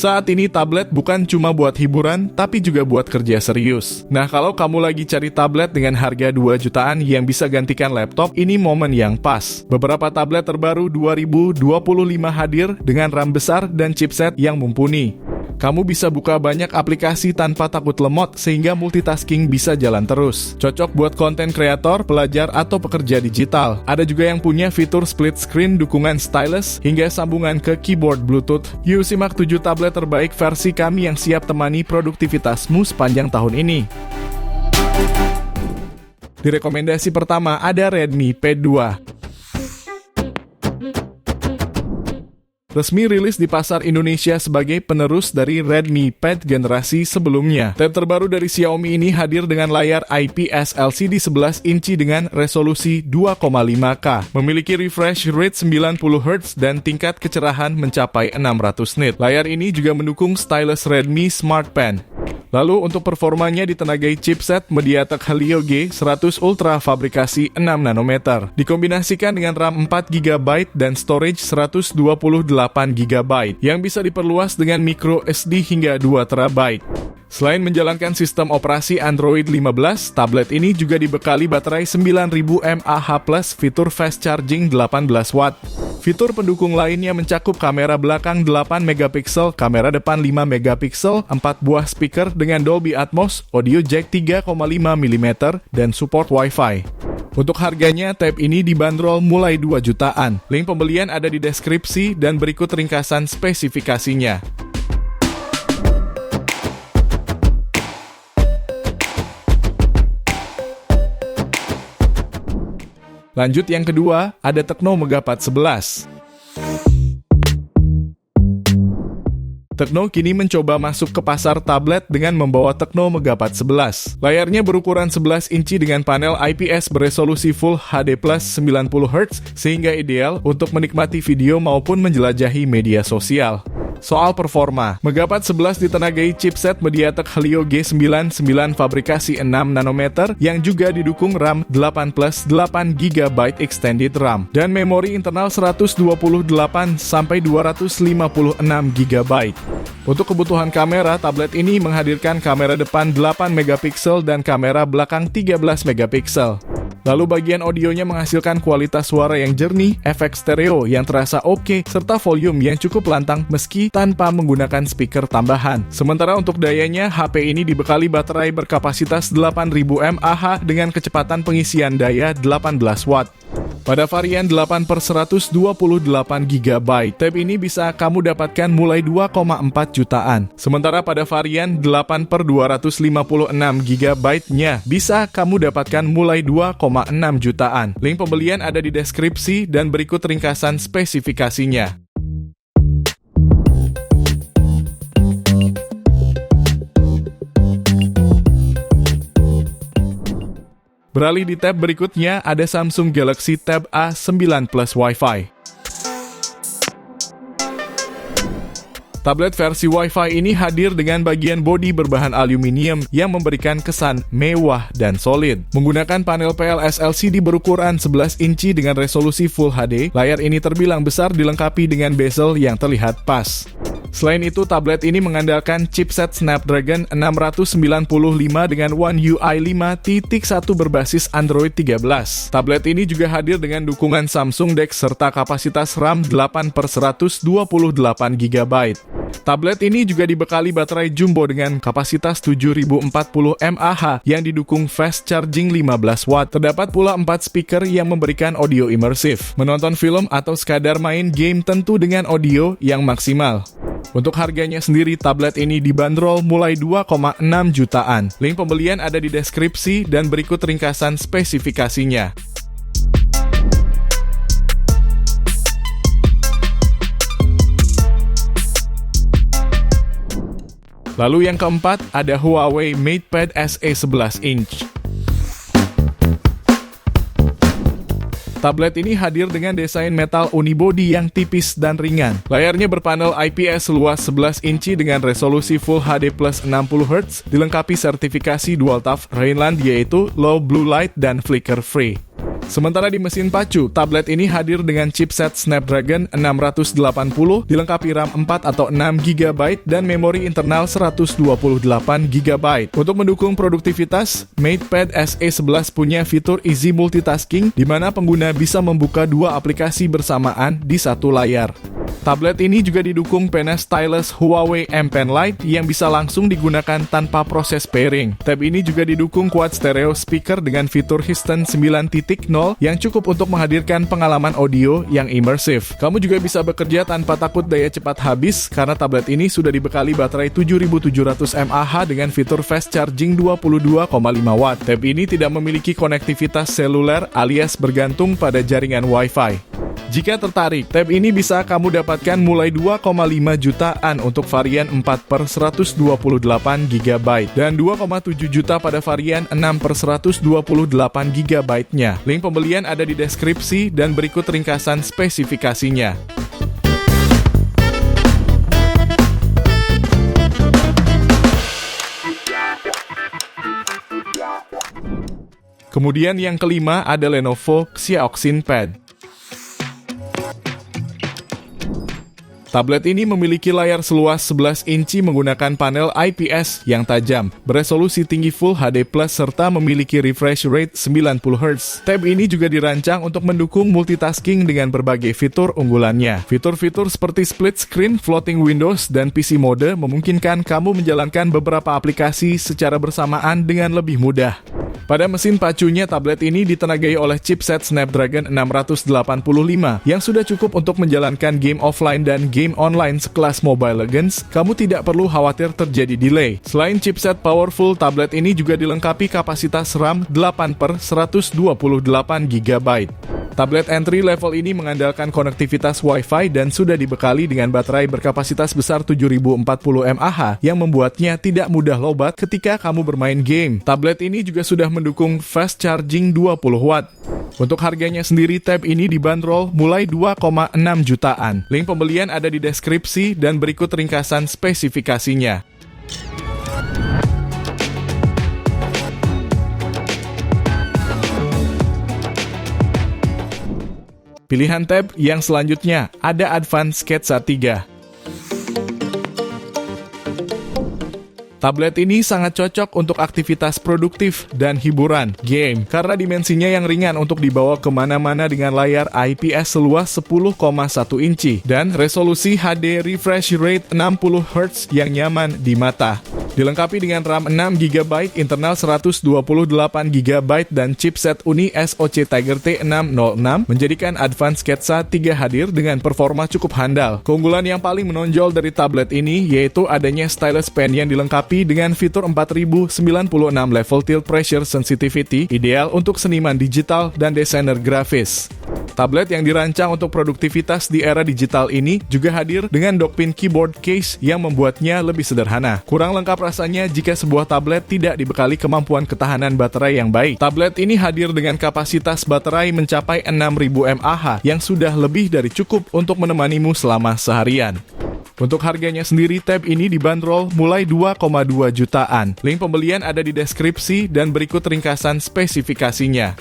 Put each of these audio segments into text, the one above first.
Saat ini tablet bukan cuma buat hiburan, tapi juga buat kerja serius. Nah, kalau kamu lagi cari tablet dengan harga 2 jutaan yang bisa gantikan laptop, ini momen yang pas. Beberapa tablet terbaru 2025 hadir dengan RAM besar dan chipset yang mumpuni. Kamu bisa buka banyak aplikasi tanpa takut lemot sehingga multitasking bisa jalan terus. Cocok buat konten kreator, pelajar, atau pekerja digital. Ada juga yang punya fitur split screen, dukungan stylus, hingga sambungan ke keyboard Bluetooth. Yuk simak 7 tablet terbaik versi kami yang siap temani produktivitasmu sepanjang tahun ini. Di rekomendasi pertama ada Redmi Pad 2. Resmi rilis di pasar Indonesia sebagai penerus dari Redmi Pad generasi sebelumnya. Tab terbaru dari Xiaomi ini hadir dengan layar IPS LCD 11 inci dengan resolusi 2,5K. Memiliki refresh rate 90Hz dan tingkat kecerahan mencapai 600 nit. Layar ini juga mendukung stylus Redmi Smart Pen. Lalu untuk performanya ditenagai chipset MediaTek Helio G100 Ultra fabrikasi 6 nanometer. Dikombinasikan dengan RAM 4GB dan storage 128GB yang bisa diperluas dengan micro SD hingga 2TB. Selain menjalankan sistem operasi Android 15, tablet ini juga dibekali baterai 9000 mAh+, fitur fast charging 18 watt. Fitur pendukung lainnya mencakup kamera belakang 8 megapiksel, kamera depan 5 megapiksel, 4 buah speaker dengan Dolby Atmos, audio jack 3,5 mm, dan support Wi-Fi. Untuk harganya, tab ini dibanderol mulai 2 jutaan. Link pembelian ada di deskripsi dan berikut ringkasan spesifikasinya. Lanjut yang kedua, ada Tecno Megapad 11. Tecno kini mencoba masuk ke pasar tablet dengan membawa Tecno Megapad 11. Layarnya berukuran 11 inci dengan panel IPS beresolusi Full HD+ 90Hz sehingga ideal untuk menikmati video maupun menjelajahi media sosial. Soal performa, Megapad 11 ditenagai chipset MediaTek Helio G99 fabrikasi 6 nanometer yang juga didukung RAM 8+8GB extended RAM dan memori internal 128-256GB. Untuk kebutuhan kamera, tablet ini menghadirkan kamera depan 8 megapiksel dan kamera belakang 13 megapiksel. Lalu bagian audionya menghasilkan kualitas suara yang jernih, efek stereo yang terasa oke, serta volume yang cukup lantang meski tanpa menggunakan speaker tambahan. Sementara untuk dayanya, HP ini dibekali baterai berkapasitas 8000 mAh dengan kecepatan pengisian daya 18 watt. Pada varian 8/128GB, tab ini bisa kamu dapatkan mulai 2,4 jutaan. Sementara pada varian 8/256GB-nya bisa kamu dapatkan mulai 2,6 jutaan. Link pembelian ada di deskripsi dan berikut ringkasan spesifikasinya. Beralih di tab berikutnya, ada Samsung Galaxy Tab A9 Plus Wi-Fi. Tablet versi Wi-Fi ini hadir dengan bagian bodi berbahan aluminium yang memberikan kesan mewah dan solid. Menggunakan panel PLS LCD berukuran 11 inci dengan resolusi Full HD, layar ini terbilang besar dilengkapi dengan bezel yang terlihat pas. Selain itu, tablet ini mengandalkan chipset Snapdragon 695 dengan One UI 5.1 berbasis Android 13. Tablet ini juga hadir dengan dukungan Samsung DeX serta kapasitas RAM 8/128GB. Tablet ini juga dibekali baterai jumbo dengan kapasitas 7040 mAh yang didukung fast charging 15 watt. Terdapat pula 4 speaker yang memberikan audio imersif. Menonton film atau sekadar main game tentu dengan audio yang maksimal. Untuk harganya sendiri, tablet ini dibanderol mulai 2,6 jutaan. Link pembelian ada di deskripsi dan berikut ringkasan spesifikasinya. Lalu yang keempat, ada Huawei MatePad SE 11 inch. Tablet ini hadir dengan desain metal unibody yang tipis dan ringan. Layarnya berpanel IPS luas 11 inci dengan resolusi Full HD plus 60Hz, dilengkapi sertifikasi Dual TAF Rheinland yaitu Low Blue Light dan Flicker Free. Sementara di mesin pacu, tablet ini hadir dengan chipset Snapdragon 680 dilengkapi RAM 4 atau 6 GB dan memori internal 128 GB. Untuk mendukung produktivitas, MatePad SE11 punya fitur Easy Multitasking di mana pengguna bisa membuka dua aplikasi bersamaan di satu layar. Tablet ini juga didukung pena stylus Huawei M Pen Lite yang bisa langsung digunakan tanpa proses pairing. Tab ini juga didukung quad stereo speaker dengan fitur Houston 9.0 yang cukup untuk menghadirkan pengalaman audio yang imersif. Kamu juga bisa bekerja tanpa takut daya cepat habis karena tablet ini sudah dibekali baterai 7700 mAh dengan fitur fast charging 22,5 Watt. Tab ini tidak memiliki konektivitas seluler alias bergantung pada jaringan Wi-Fi. Jika tertarik, tab ini bisa kamu dapatkan mulai 2,5 jutaan untuk varian 4/128 GB dan 2,7 juta pada varian 6/128 GB-nya. Link pembelian ada di deskripsi dan berikut ringkasan spesifikasinya. Kemudian yang kelima ada Lenovo Xiaoxin Pad. Tablet ini memiliki layar seluas 11 inci menggunakan panel IPS yang tajam, beresolusi tinggi Full HD+, serta memiliki refresh rate 90 Hz. Tab ini juga dirancang untuk mendukung multitasking dengan berbagai fitur unggulannya. Fitur-fitur seperti split screen, floating windows, dan PC mode memungkinkan kamu menjalankan beberapa aplikasi secara bersamaan dengan lebih mudah. Pada mesin pacunya, tablet ini ditenagai oleh chipset Snapdragon 685 yang sudah cukup untuk menjalankan game offline dan game online sekelas Mobile Legends. Kamu tidak perlu khawatir terjadi delay. Selain chipset powerful, tablet ini juga dilengkapi kapasitas RAM 8/128 GB. Tablet entry level ini mengandalkan konektivitas Wi-Fi dan sudah dibekali dengan baterai berkapasitas besar 7040 mAh yang membuatnya tidak mudah lobat ketika kamu bermain game. Tablet ini juga sudah mendukung fast charging 20 Watt. Untuk harganya sendiri, tab ini dibanderol mulai 2,6 jutaan. Link pembelian ada di deskripsi dan berikut ringkasan spesifikasinya. Pilihan tab yang selanjutnya ada Advance Sketsa 3. Tablet ini sangat cocok untuk aktivitas produktif dan hiburan, game, karena dimensinya yang ringan untuk dibawa kemana-mana dengan layar IPS seluas 10,1 inci dan resolusi HD refresh rate 60 Hz yang nyaman di mata. Dilengkapi dengan RAM 6 GB, internal 128 GB, dan chipset Uni SoC Tiger T606 menjadikan Advance Sketsa 3 hadir dengan performa cukup handal. Keunggulan yang paling menonjol dari tablet ini yaitu adanya stylus pen yang dilengkapi dengan fitur 4096 level tilt pressure sensitivity, ideal untuk seniman digital dan desainer grafis. Tablet yang dirancang untuk produktivitas di era digital ini juga hadir dengan dockpin keyboard case yang membuatnya lebih sederhana. Kurang lengkap rasanya jika sebuah tablet tidak dibekali kemampuan ketahanan baterai yang baik. Tablet ini hadir dengan kapasitas baterai mencapai 6000 mAh yang sudah lebih dari cukup untuk menemanimu selama seharian. Untuk harganya sendiri, tab ini dibanderol mulai 2,2 jutaan. Link pembelian ada di deskripsi dan berikut ringkasan spesifikasinya.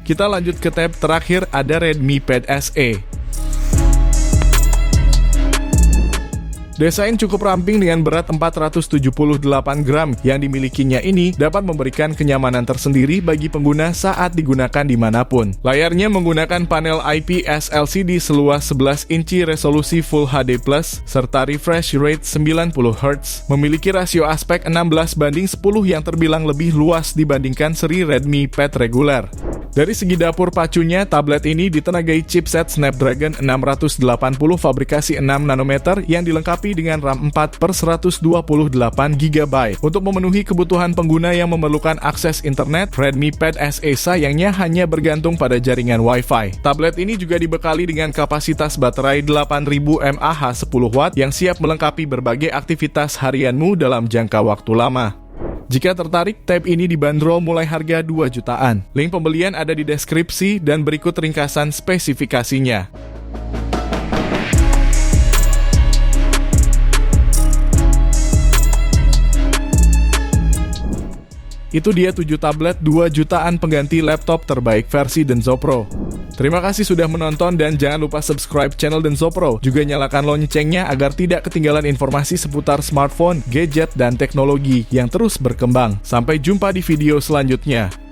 Kita lanjut ke tab terakhir, ada Redmi Pad SE. Desain cukup ramping dengan berat 478 gram yang dimilikinya ini dapat memberikan kenyamanan tersendiri bagi pengguna saat digunakan dimanapun. Layarnya menggunakan panel IPS LCD seluas 11 inci resolusi Full HD+, serta refresh rate 90 Hz. Memiliki rasio aspek 16:10 yang terbilang lebih luas dibandingkan seri Redmi Pad reguler. Dari segi dapur pacunya, tablet ini ditenagai chipset Snapdragon 680 fabrikasi 6 nanometer yang dilengkapi dengan RAM 4/128 GB. Untuk memenuhi kebutuhan pengguna yang memerlukan akses internet, Redmi Pad SE sayangnya hanya bergantung pada jaringan Wi-Fi. Tablet ini juga dibekali dengan kapasitas baterai 8000 mAh 10 Watt yang siap melengkapi berbagai aktivitas harianmu dalam jangka waktu lama. Jika tertarik, tab ini dibanderol mulai harga 2 jutaan. Link pembelian ada di deskripsi dan berikut ringkasan spesifikasinya. Itu dia 7 tablet 2 jutaan pengganti laptop terbaik versi Denso Pro. Terima kasih sudah menonton dan jangan lupa subscribe channel Denso Pro. Juga nyalakan loncengnya agar tidak ketinggalan informasi seputar smartphone, gadget, dan teknologi yang terus berkembang. Sampai jumpa di video selanjutnya.